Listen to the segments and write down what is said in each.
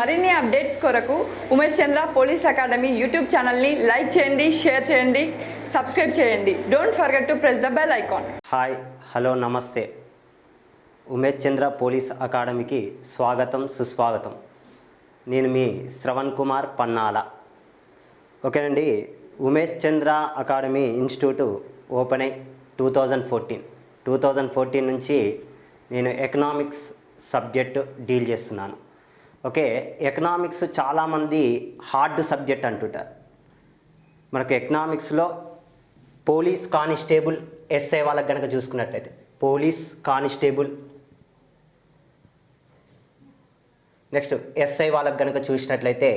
మరిన్ని అప్డేట్స్ కొరకు ఉమేష్ చంద్ర police academy YouTube ఛానల్ని లైక్ చేయండి, షేర్ చేయండి, సబ్స్క్రైబ్ చేయండి. Don't forget to press the bell icon. Hi, hello, నమస్తే. ఉమేష్ చంద్ర పోలీస్ అకాడమీకి స్వాగతం, సుస్వాగతం. నేను మీ శ్రవణ్ కుమార్ పన్నాల. ఓకేనండి. ఉమేష్ చంద్ర అకాడమీ ఇన్స్టిట్యూట్ ఓపెన్ అయి 2014 నుంచి నేను ఎకనామిక్స్ సబ్జెక్టు డీల్ చేస్తున్నాను. ఓకే, ఎకనామిక్స్ చాలామంది హార్డ్ సబ్జెక్ట్ అంటుంటారు. మనకు ఎకనామిక్స్లో పోలీస్ కానిస్టేబుల్ ఎస్ఐ వాళ్ళకి కనుక చూసుకున్నట్లయితే పోలీస్ కానిస్టేబుల్, నెక్స్ట్ ఎస్ఐ వాళ్ళకి కనుక చూసినట్లయితే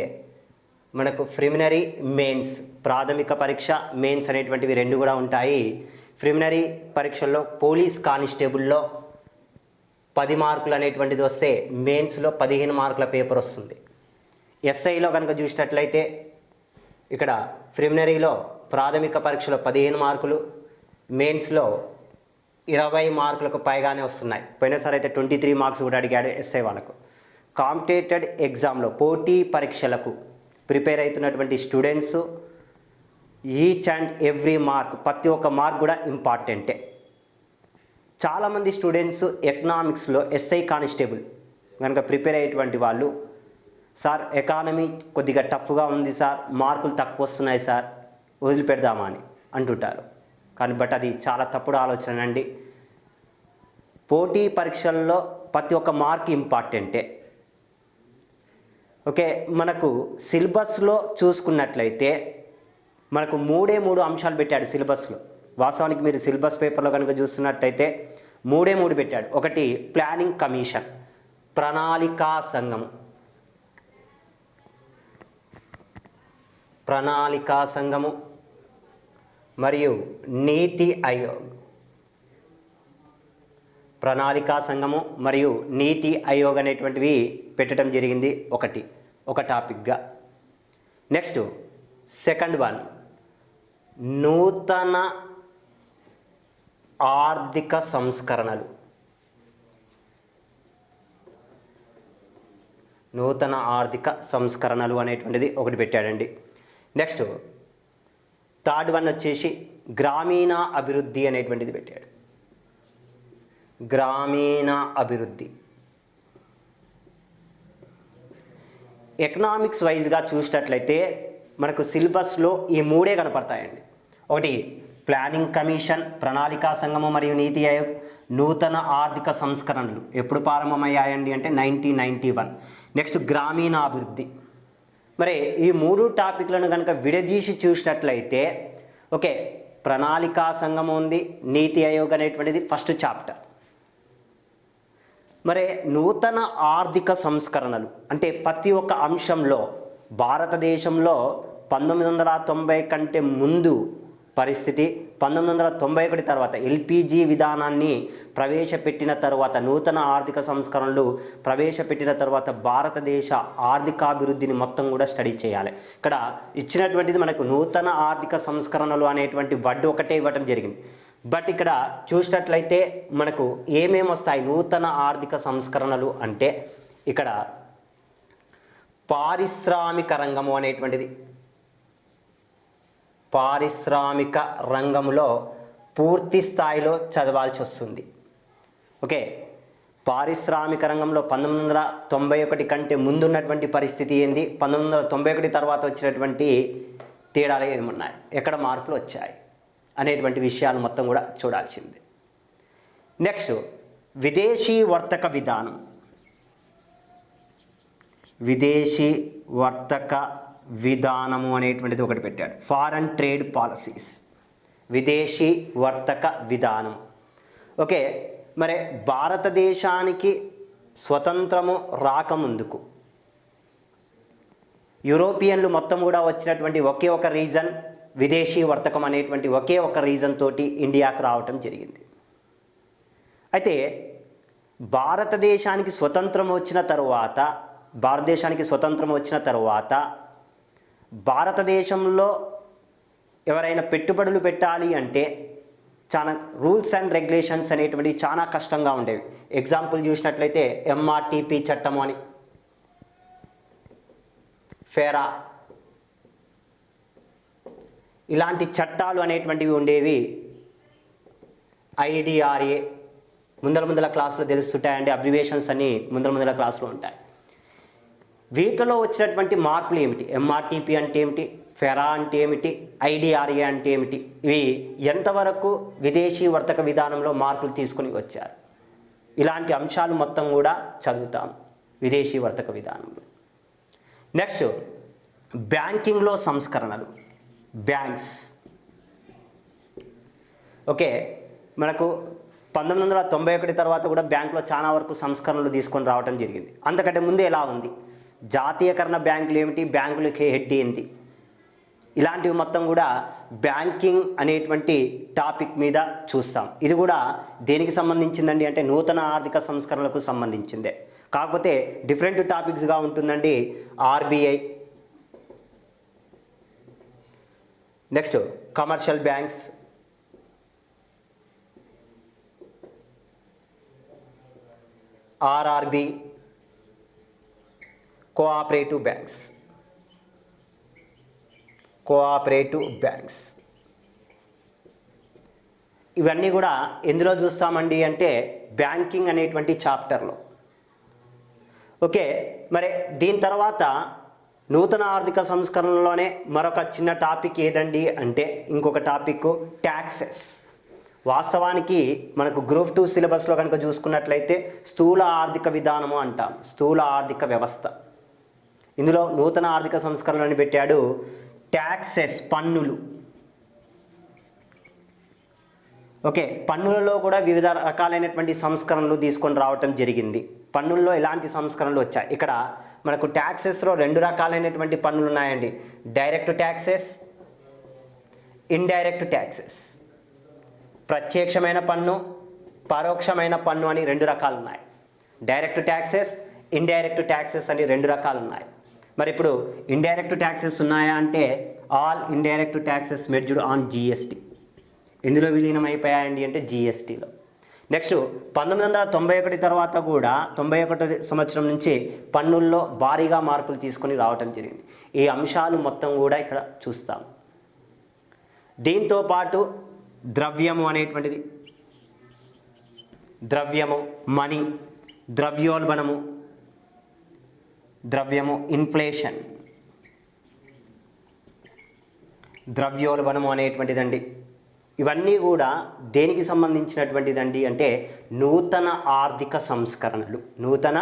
మనకు ప్రిలిమినరీ, మెయిన్స్, ప్రాథమిక పరీక్ష, మెయిన్స్ అనేటువంటివి రెండు కూడా ఉంటాయి. ప్రిలిమినరీ పరీక్షల్లో పోలీస్ కానిస్టేబుల్లో 10 మార్కులు అనేటువంటిది వస్తే మెయిన్స్లో 15 మార్కుల పేపర్ వస్తుంది. ఎస్ఐలో కనుక చూసినట్లయితే ఇక్కడ ప్రిలిమినరీలో ప్రాథమిక పరీక్షలో 15 మార్కులు, మెయిన్స్లో 20 మార్కులకు పైగానే వస్తున్నాయి. పోయినసారి అయితే 23 మార్క్స్ కూడా అడిగాడు ఎస్ఐ వాళ్ళకు. కాంపిటేటివ్ ఎగ్జామ్లో పోటీ పరీక్షలకు ప్రిపేర్ అవుతున్నటువంటి students each and every mark, ప్రతి ఒక్క మార్క్ కూడా ఇంపార్టెంటే. చాలామంది స్టూడెంట్స్ ఎకనామిక్స్లో ఎస్ఐ కానిస్టేబుల్ కనుక ప్రిపేర్ అయ్యేటువంటి వాళ్ళు, సార్ ఎకానమీ కొద్దిగా టఫ్గా ఉంది సార్, మార్కులు తక్కువ వస్తున్నాయి సార్, వదిలిపెడదామా అని అంటుంటారు. కానీ అది చాలా తప్పుడు ఆలోచన అండి. పోటీ పరీక్షల్లో ప్రతి ఒక్క మార్క్ ఇంపార్టెంటే. ఓకే, మనకు సిలబస్లో చూసుకున్నట్లయితే మనకు 3 అంశాలు పెట్టాడు సిలబస్లో. వాస్తవానికి మీరు సిలబస్ పేపర్లో కనుక చూస్తున్నట్టయితే 3 పెట్టాడు. ఒకటి ప్లానింగ్ కమిషన్, ప్రణాళికా సంఘము మరియు నీతి ఆయోగ్. ప్రణాళికా సంఘము మరియు నీతి ఆయోగ్ అనేటువంటివి పెట్టడం జరిగింది ఒక టాపిక్గా. నెక్స్ట్ సెకండ్ వన్, నూతన ఆర్థిక సంస్కరణలు. నూతన ఆర్థిక సంస్కరణలు అనేటువంటిది ఒకటి పెట్టాడండి. నెక్స్ట్ థర్డ్ వన్ వచ్చేసి గ్రామీణ అభివృద్ధి అనేటువంటిది పెట్టాడు. గ్రామీణ అభివృద్ధి ఎకనామిక్స్ వైజ్గా చూసినట్లయితే మనకు సిలబస్లో ఈ 3 కనపడతాయండి. ఒకటి ప్లానింగ్ కమిషన్, ప్రణాళికా సంఘము మరియు నీతి ఆయోగ్. నూతన ఆర్థిక సంస్కరణలు ఎప్పుడు ప్రారంభమయ్యాయండి అంటే 1991. నెక్స్ట్ గ్రామీణ అభివృద్ధి. మరి ఈ 3 టాపిక్లను కనుక విడదీసి చూసినట్లయితే ఓకే, ప్రణాళికా సంఘం ఉంది, నీతి ఆయోగ్ అనేటువంటిది ఫస్ట్ చాప్టర్. మరి నూతన ఆర్థిక సంస్కరణలు అంటే ప్రతి ఒక్క అంశంలో భారతదేశంలో 1990 కంటే ముందు పరిస్థితి, 1991 తర్వాత ఎల్పిజి విధానాన్ని ప్రవేశపెట్టిన తర్వాత, నూతన ఆర్థిక సంస్కరణలు ప్రవేశపెట్టిన తర్వాత భారతదేశ ఆర్థికాభివృద్ధిని మొత్తం కూడా స్టడీ చేయాలి. ఇక్కడ ఇచ్చినటువంటిది మనకు నూతన ఆర్థిక సంస్కరణలు అనేటువంటి వర్డ్ ఒకటే ఇవ్వడం జరిగింది. బట్ ఇక్కడ చూసినట్లయితే మనకు ఏమేమి వస్తాయి నూతన ఆర్థిక సంస్కరణలు అంటే, ఇక్కడ పారిశ్రామిక రంగము అనేటువంటిది, పారిశ్రామిక రంగంలో పూర్తి స్థాయిలో చదవాల్సి వస్తుంది. ఓకే, పారిశ్రామిక రంగంలో 1991 కంటే ముందున్నటువంటి పరిస్థితి ఏంది, 1991 తర్వాత వచ్చినటువంటి తేడాలు ఏమున్నాయి, ఎక్కడ మార్పులు వచ్చాయి అనేటువంటి విషయాలు మొత్తం కూడా చూడాల్సింది. నెక్స్ట్ విదేశీ వర్తక విధానం. విదేశీ వర్తక విధానము అనేటువంటిది ఒకటి పెట్టాడు. ఫారెన్ ట్రేడ్ పాలసీస్, విదేశీ వర్తక విధానం. ఓకే, మరి భారతదేశానికి స్వతంత్రము రాకముందుకు యూరోపియన్లు మొత్తం కూడా వచ్చినటువంటి ఒకే ఒక రీజన్, విదేశీ వర్తకం అనేటువంటి ఒకే ఒక రీజన్ తోటి ఇండియాకు రావటం జరిగింది. అయితే భారతదేశానికి స్వతంత్రం వచ్చిన తరువాత భారతదేశంలో ఎవరైనా పెట్టుబడులు పెట్టాలి అంటే చాలా రూల్స్ అండ్ రెగ్యులేషన్స్ అనేటువంటి చాలా కష్టంగా ఉండేవి. ఎగ్జాంపుల్ చూసినట్లయితే ఎంఆర్టీపీ చట్టము అని, ఫెరా, ఇలాంటి చట్టాలు అనేటువంటివి ఉండేవి. IDRA ముందల క్లాసులో తెలుస్తుంటాయండి, అబ్రివేషన్స్ అన్ని ముందల క్లాసులో ఉంటాయి. వీటిలో వచ్చినటువంటి మార్పులు ఏమిటి? MRTP అంటే ఏమిటి, ఫెరా అంటే ఏమిటి, IDRA అంటే ఏమిటి, ఇవి ఎంతవరకు విదేశీ వర్తక విధానంలో మార్పులు తీసుకొని వచ్చారు, ఇలాంటి అంశాలు మొత్తం కూడా చదువుతాం విదేశీ వర్తక విధానంలో. నెక్స్ట్ బ్యాంకింగ్లో సంస్కరణలు, బ్యాంక్స్. ఓకే, మనకు 1991 తర్వాత కూడా బ్యాంకులో చాలా వరకు సంస్కరణలు తీసుకొని రావడం జరిగింది. అంతకంటే ముందే ఎలా ఉంది, జాతీయకరణ బ్యాంకులు ఏమిటి, బ్యాంకులకి హెడ్ ఏంటి, ఇలాంటివి మొత్తం కూడా బ్యాంకింగ్ అనేటువంటి టాపిక్ మీద చూస్తాం. ఇది కూడా దేనికి సంబంధించిందండి అంటే నూతన ఆర్థిక సంస్కరణలకు సంబంధించిందే, కాకపోతే డిఫరెంట్ టాపిక్స్గా ఉంటుందండి. RBI, next commercial banks, RRB, cooperative banks, ఇవన్నీ కూడా ఎందులో చూస్తామండి అంటే బ్యాంకింగ్ అనేటువంటి చాప్టర్లో. ఓకే, మరి దీని తర్వాత నూతన ఆర్థిక సంస్కరణలోనే మరొక చిన్న టాపిక్ ఏదండి అంటే ఇంకొక టాపిక్ ట్యాక్సెస్. వాస్తవానికి మనకు గ్రూప్ 2 సిలబస్లో కనుక చూసుకున్నట్లయితే స్థూల ఆర్థిక విధానము అంటాం, స్థూల ఆర్థిక వ్యవస్థ. ఇందులో నూతన ఆర్థిక సంస్కరణలను పెట్టాడు. ట్యాక్సెస్, పన్నులు. ఓకే, పన్నులలో కూడా వివిధ రకాలైనటువంటి సంస్కరణలు తీసుకొని రావటం జరిగింది. పన్నుల్లో ఎలాంటి సంస్కరణలు వచ్చాయి? ఇక్కడ మనకు ట్యాక్సెస్లో 2 రకాలైనటువంటి పన్నులు ఉన్నాయండి, డైరెక్ట్ ట్యాక్సెస్, ఇండైరెక్ట్ ట్యాక్సెస్. ప్రత్యక్షమైన పన్ను, పరోక్షమైన పన్ను అని 2 రకాలు ఉన్నాయి. డైరెక్ట్ ట్యాక్సెస్, ఇండైరెక్ట్ ట్యాక్సెస్ అని 2 రకాలు ఉన్నాయి. మరి ఇప్పుడు ఇండైరెక్ట్ ట్యాక్సెస్ ఉన్నాయా అంటే all indirect taxes merged on GST. ఎందులో విలీనం అయిపోయాయండి అంటే GSTలో. నెక్స్ట్ 1991 తర్వాత కూడా 91 సంవత్సరం నుంచి పన్నుల్లో భారీగా మార్పులు తీసుకొని రావటం జరిగింది. ఈ అంశాలు మొత్తం కూడా ఇక్కడ చూస్తాం. దీంతో పాటు ద్రవ్యము అనేటువంటిది, ద్రవ్యము, మనీ, ద్రవ్యోల్బణము, ద్రవ్యము, ఇన్ఫ్లేషన్, ద్రవ్యోల్బణము అనేటువంటిదండి. ఇవన్నీ కూడా దేనికి సంబంధించినటువంటిదండి అంటే నూతన ఆర్థిక సంస్కరణలు. నూతన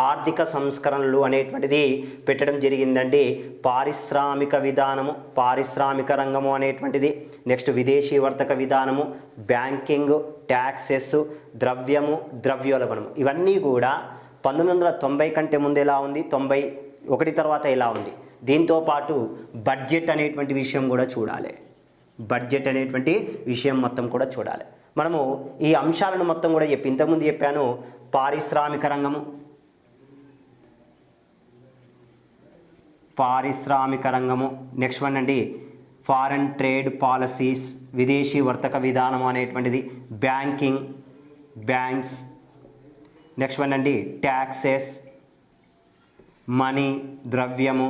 ఆర్థిక సంస్కరణలు అనేటువంటిది పెట్టడం జరిగిందండి. పారిశ్రామిక విధానము, పారిశ్రామిక రంగము అనేటువంటిది, నెక్స్ట్ విదేశీ వర్తక విధానము, బ్యాంకింగ్, ట్యాక్సెస్, ద్రవ్యము, ద్రవ్యోల్బణము, ఇవన్నీ కూడా 1990 కంటే ముందు ఎలా ఉంది, 91 తర్వాత ఎలా ఉంది. దీంతో పాటు బడ్జెట్ అనేటువంటి విషయం కూడా చూడాలి. బడ్జెట్ అనేటువంటి విషయం మొత్తం కూడా చూడాలి. మనము ఈ అంశాలను మొత్తం కూడా ఇంతకుముందు చెప్పాను. పారిశ్రామిక రంగము, పారిశ్రామిక రంగము, నెక్స్ట్ వన్ అండి ఫారెన్ ట్రేడ్ పాలసీస్, విదేశీ వర్తక విధానం అనేటువంటిది, బ్యాంకింగ్, బ్యాంక్స్, నెక్స్ట్ వన్ అండి ట్యాక్సెస్, మనీ, ద్రవ్యము,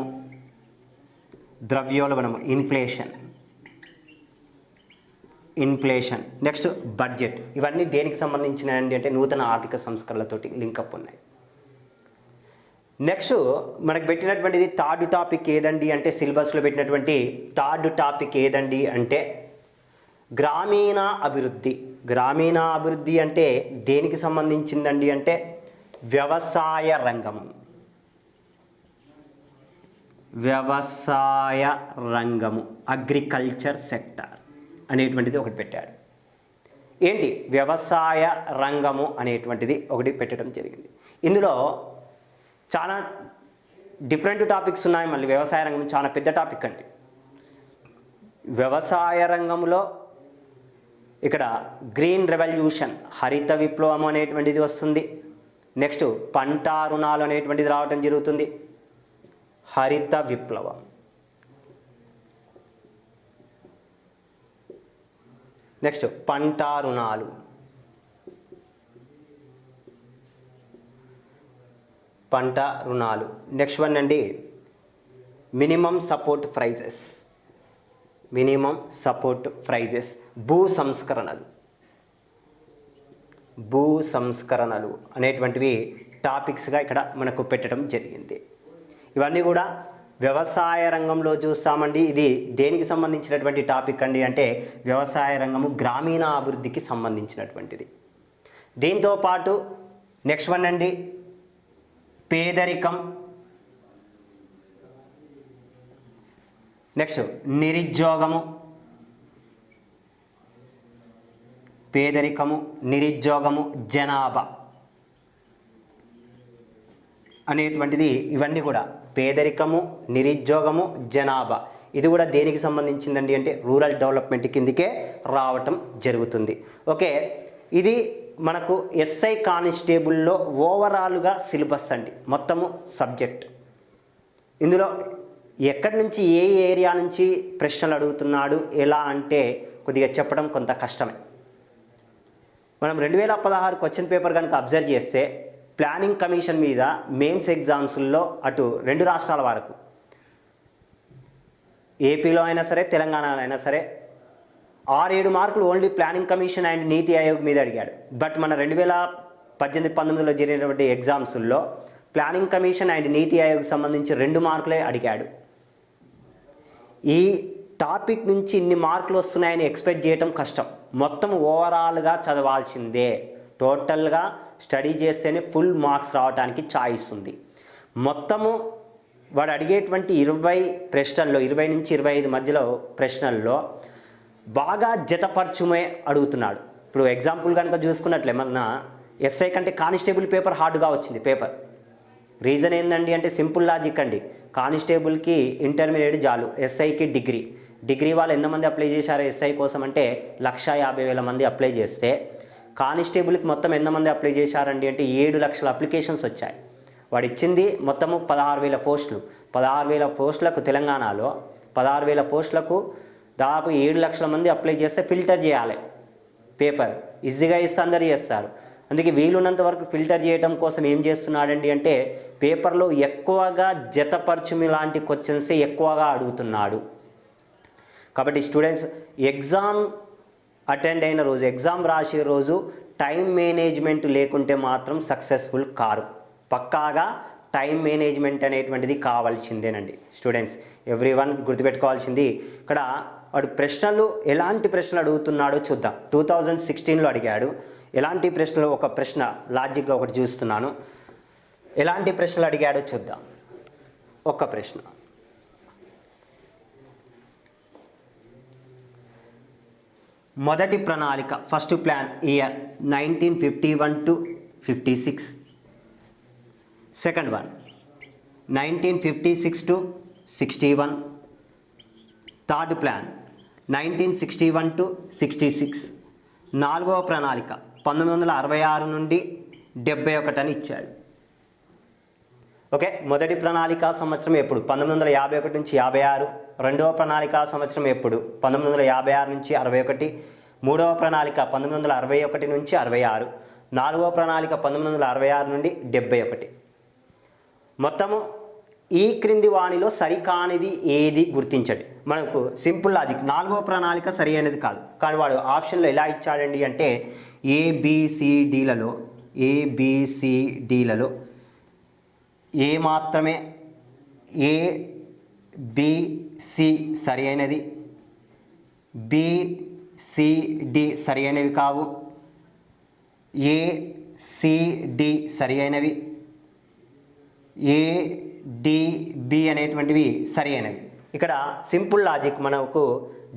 ద్రవ్యోల్బణము, ఇన్ఫ్లేషన్, నెక్స్ట్ బడ్జెట్. ఇవన్నీ దేనికి సంబంధించినవి అంటే నూతన ఆర్థిక సంస్కరణలతోటి లింకప్ ఉన్నాయి. నెక్స్ట్ మనకు పెట్టినటువంటిది థర్డ్ టాపిక్ ఏదండి అంటే సిలబస్లో పెట్టినటువంటి థర్డ్ టాపిక్ ఏదండి అంటే గ్రామీణ అభివృద్ధి. గ్రామీణ అభివృద్ధి అంటే దేనికి సంబంధించిందండి అంటే వ్యవసాయ రంగము. వ్యవసాయ రంగము, అగ్రికల్చర్ సెక్టర్ అనేటువంటిది ఒకటి పెట్టాడు. ఏంటి వ్యవసాయ రంగము అనేటువంటిది ఒకటి పెట్టడం జరిగింది. ఇందులో చాలా డిఫరెంట్ టాపిక్స్ ఉన్నాయి. మళ్ళీ వ్యవసాయ రంగం చాలా పెద్ద టాపిక్ అండి. వ్యవసాయ రంగంలో ఇక్కడ గ్రీన్ రెవల్యూషన్, హరిత విప్లవం అనేటువంటిది వస్తుంది. నెక్స్ట్ పంట రుణాలు అనేటువంటిది రావడం జరుగుతుంది. హరిత విప్లవం, నెక్స్ట్ పంట రుణాలు, పంట రుణాలు, నెక్స్ట్ వన్ అండి minimum support prices, minimum support prices, భూ సంస్కరణలు అనేటువంటివి టాపిక్స్గా ఇక్కడ మనకు పెట్టడం జరిగింది. ఇవన్నీ కూడా వ్యవసాయ రంగంలో చూస్తామండి. ఇది దేనికి సంబంధించినటువంటి టాపిక్ అండి అంటే వ్యవసాయ రంగము గ్రామీణ అభివృద్ధికి సంబంధించినటువంటిది. దీంతో పాటు నెక్స్ట్ వన్ అండి పేదరికం, నెక్స్ట్ నిరుద్యోగము, పేదరికము, నిరుద్యోగము, జనాభా అనేటువంటిది ఇవన్నీ కూడా పేదరికము, నిరుద్యోగము, జనాభా ఇది కూడా దేనికి సంబంధించిందండి అంటే రూరల్ డెవలప్మెంట్ కిందకే రావటం జరుగుతుంది. ఓకే, ఇది మనకు ఎస్ఐ కానిస్టేబుల్లో ఓవరాల్గా సిలబస్ అండి, మొత్తము సబ్జెక్ట్. ఇందులో ఎక్కడి నుంచి ఏ ఏరియా నుంచి ప్రశ్నలు అడుగుతున్నాడు ఎలా అంటే కొద్దిగా చెప్పడం కొంత కష్టమే. మనం 2016 క్వశ్చన్ పేపర్ కనుక అబ్జర్వ్ చేస్తే ప్లానింగ్ కమిషన్ మీద మెయిన్స్ ఎగ్జామ్స్లో అటు 2 రాష్ట్రాల వరకు ఏపీలో అయినా సరే తెలంగాణలో అయినా సరే 6-7 మార్కులు ఓన్లీ ప్లానింగ్ కమిషన్ అండ్ నీతి ఆయోగ్ మీద అడిగాడు. బట్ మన 2018-19లో జరిగినటువంటి ఎగ్జామ్స్లో ప్లానింగ్ కమిషన్ అండ్ నీతి ఆయోగ్ సంబంధించి 2 మార్కులే అడిగాడు. ఈ టాపిక్ నుంచి ఇన్ని మార్కులు వస్తున్నాయని ఎక్స్పెక్ట్ చేయడం కష్టం. మొత్తం ఓవరాల్గా చదవాల్సిందే. టోటల్గా స్టడీ చేస్తేనే ఫుల్ మార్క్స్ రావడానికి ఛాయిస్ ఉంది. మొత్తము వాడు అడిగేటువంటి 20 ప్రశ్నల్లో 20 నుంచి 25 మధ్యలో ప్రశ్నల్లో బాగా జతపరచుమే అడుగుతున్నాడు. ఇప్పుడు ఎగ్జాంపుల్ కనుక చూసుకున్నట్లే మన ఎస్ఐ కంటే కానిస్టేబుల్ పేపర్ హార్డ్గా వచ్చింది పేపర్. రీజన్ ఏంటండి అంటే సింపుల్ లాజిక్ అండి. కానిస్టేబుల్కి ఇంటర్మీడియట్ చాలు, ఎస్ఐకి డిగ్రీ వాళ్ళు ఎంతమంది అప్లై చేశారు ఎస్ఐ కోసం అంటే 1,50,000 మంది అప్లై చేస్తే కానిస్టేబుల్కి మొత్తం ఎంతమంది అప్లై చేశారండి అంటే 7 లక్షల అప్లికేషన్స్ వచ్చాయి. వాడు ఇచ్చింది మొత్తము 16,000 పోస్టులు. 16,000 పోస్టులకు తెలంగాణలో 16,000 పోస్టులకు దాదాపు 7 లక్షల మంది అప్లై చేస్తే ఫిల్టర్ చేయాలి పేపర్. ఈజీగా ఇస్తే అందరు చేస్తారు. అందుకే వీలున్నంత వరకు ఫిల్టర్ చేయడం కోసం ఏం చేస్తున్నాడండి అంటే పేపర్లో ఎక్కువగా జతపరచుమి లాంటి క్వశ్చన్సే ఎక్కువగా అడుగుతున్నాడు. కాబట్టి స్టూడెంట్స్ ఎగ్జామ్ అటెండ్ అయిన రోజు, ఎగ్జామ్ రాసే రోజు టైం మేనేజ్మెంట్ లేకుంటే మాత్రం సక్సెస్ఫుల్ కారు. పక్కాగా టైం మేనేజ్మెంట్ అనేటువంటిది కావాల్సిందేనండి స్టూడెంట్స్. ఎవ్రీవన్ గుర్తుపెట్టుకోవాల్సింది ఇక్కడ వాడు ప్రశ్నలు ఎలాంటి ప్రశ్నలు అడుగుతున్నాడో చూద్దాం. 2016లో అడిగాడు ఎలాంటి ప్రశ్నలు, ఒక ప్రశ్న లాజిక్గా ఒకటి చూస్తున్నాను, ఎలాంటి ప్రశ్నలు అడిగాడో చూద్దాం. ఒక ప్రశ్న మొదటి ప్రణాళిక first plan year 1951 to 56. Second one 1956 to 61. Third plan 1961 to 66. నాలుగవ ప్రణాళిక 1966 నుండి 71 అని ఇచ్చాడు. ఓకే, మొదటి ప్రణాళిక సంవత్సరం ఎప్పుడు 1951 నుంచి 56. రెండవ ప్రణాళిక సంవత్సరం ఎప్పుడు 1956 నుంచి 61. మూడవ ప్రణాళిక 1961 నుంచి 66. నాలుగవ ప్రణాళిక 1966 నుండి 71. మొత్తము ఈ క్రింది వాణిలో సరికానిది ఏది గుర్తించండి. మనకు సింపుల్ లాజిక్, నాలుగవ ప్రణాళిక సరి అనేది కాదు, కానీ వాడు ఆప్షన్లో ఎలా ఇచ్చాడండి అంటే ఏబిసిడీలలో ఏ మాత్రమే ఏబిసి సరి అయినది, బిసిడి సరి అయినవి కావు, ఏసిడి సరి అయినవి, ఏడిబి అనేటువంటివి సరి అయినవి. ఇక్కడ సింపుల్ లాజిక్ మనకు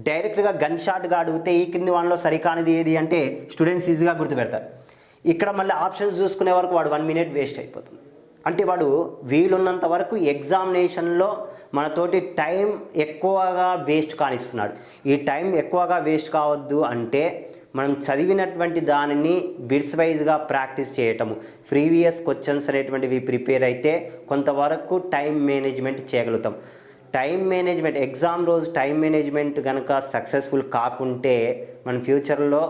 డైరెక్ట్గా గన్ షాట్గా అడిగితే ఈ కింది వాళ్ళలో సరికానిది ఏది అంటే స్టూడెంట్స్ ఈజీగా గుర్తుపెడతారు. ఇక్కడ మళ్ళీ ఆప్షన్స్ చూసుకునే వరకు వాడు 1 minute వేస్ట్ అయిపోతుంది. అంటే వాడు వీలున్నంత వరకు ఎగ్జామినేషన్లో మనతోటి టైం ఎక్కువగా వేస్ట్ కానిస్తున్నాడు. ఈ టైం ఎక్కువగా వేస్ట్ కావద్దు అంటే మనం చదివినటువంటి దానిని బిట్స్ వైజ్గా ప్రాక్టీస్ చేయటము, ప్రీవియస్ క్వశ్చన్స్ అనేటువంటివి ప్రిపేర్ అయితే కొంతవరకు టైం మేనేజ్మెంట్ చేయగలుగుతాం. టైం మేనేజ్మెంట్ ఎగ్జామ్ రోజు టైం మేనేజ్మెంట్ కనుక సక్సెస్ఫుల్ కాకుంటే మన ఫ్యూచర్లో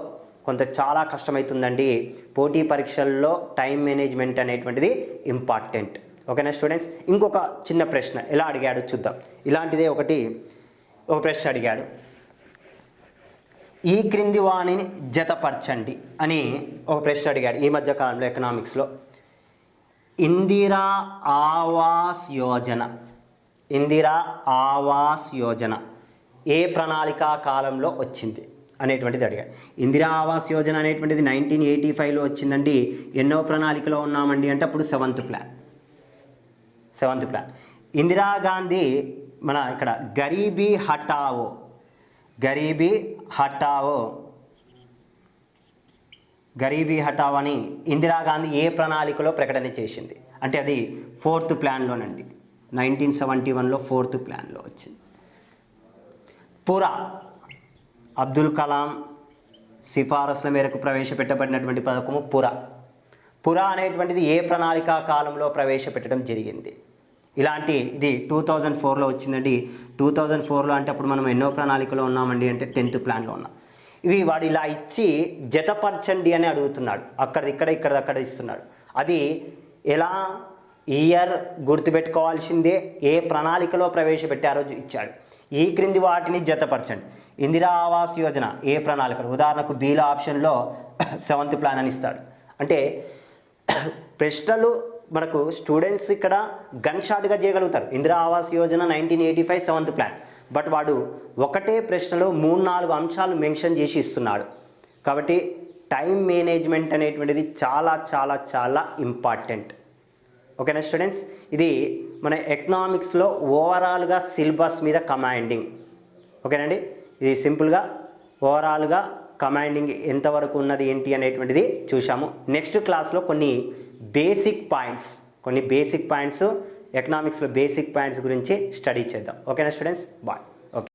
కొంత చాలా కష్టమవుతుందండి. పోటీ పరీక్షల్లో టైం మేనేజ్మెంట్ అనేటువంటిది ఇంపార్టెంట్. ఓకేనా స్టూడెంట్స్? ఇంకొక చిన్న ప్రశ్న ఎలా అడిగాడు చూద్దాం. ఇలాంటిదే ఒక ప్రశ్న అడిగాడు. ఈ క్రింది వాణిని జతపరచండి అని ఒక ప్రశ్న అడిగాడు ఈ మధ్య కాలంలో ఎకనామిక్స్లో. ఇందిరా ఆవాస్ యోజన ఏ ప్రణాళికా కాలంలో వచ్చింది అనేటువంటిది అడిగాడు. ఇందిరా ఆవాస్ యోజన అనేటువంటిది 1985లో వచ్చిందండి. ఎన్నో ప్రణాళికలో ఉన్నామండి అంటే అప్పుడు సెవెంత్ ప్లాన్. ఇందిరాగాంధీ మన ఇక్కడ గరీబీ హటావో అని ఇందిరాగాంధీ ఏ ప్రణాళికలో ప్రకటన చేసింది అంటే అది 4th ప్లాన్లోనండి. 1971లో 4th ప్లాన్లో వచ్చింది. అబ్దుల్ కలాం సిఫారసుల మేరకు ప్రవేశపెట్టబడినటువంటి పథకము పురా అనేటువంటిది ఏ ప్రణాళికా కాలంలో ప్రవేశపెట్టడం జరిగింది. ఇది 2004లో వచ్చిందండి. 2004లో అంటే అప్పుడు మనం ఎన్నో ప్రణాళికలో ఉన్నామండి అంటే 10th ప్లాన్లో ఉన్నాం. ఇవి వాడు ఇలా ఇచ్చి జతపరచండి అని అడుగుతున్నాడు. అక్కడ ఇస్తున్నాడు. అది ఎలా ఇయర్ గుర్తుపెట్టుకోవాల్సిందే, ఏ ప్రణాళికలో ప్రవేశపెట్టారో ఇచ్చాడు. ఈ క్రింది వాటిని జతపరచండి. ఇందిరా ఆవాస్ యోజన ఏ ప్రణాళికలు, ఉదాహరణకు బీలో ఆప్షన్లో 7th ప్లాన్ అని ఇస్తాడు. అంటే ప్రశ్నలు మనకు స్టూడెంట్స్ ఇక్కడ గన్ షాట్గా చేయగలుగుతారు. Indira Awas Yojana 1985 7th plan, but వాడు ఒకటే ప్రశ్నలో 3-4 అంశాలు మెన్షన్ చేసి ఇస్తున్నాడు. కాబట్టి టైం మేనేజ్మెంట్ అనేటువంటిది చాలా చాలా చాలా ఇంపార్టెంట్. ఓకేనా స్టూడెంట్స్? ఇది మన ఎకనామిక్స్లో ఓవరాల్గా సిలబస్ మీద కమాండింగ్. ఓకేనండి? ఇది సింపుల్గా ఓవరాల్గా కమాండింగ్ ఎంతవరకు ఉన్నది ఏంటి అనేటువంటిది చూసాము. నెక్స్ట్ క్లాస్లో కొన్ని బేసిక్ పాయింట్స్ ఎకనామిక్స్లో బేసిక్ పాయింట్స్ గురించి స్టడీ చేద్దాం. ఓకేనా స్టూడెంట్స్? బాయ్. ఓకే.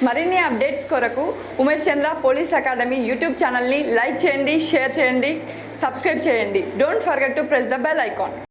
మరిన్ని అప్డేట్స్ కొరకు ఉమేష్ చంద్ర పోలీస్ అకాడమీ యూట్యూబ్ ఛానల్ని లైక్ చేయండి, షేర్ చేయండి, సబ్స్క్రైబ్ చేయండి. Don't forget to press the bell icon.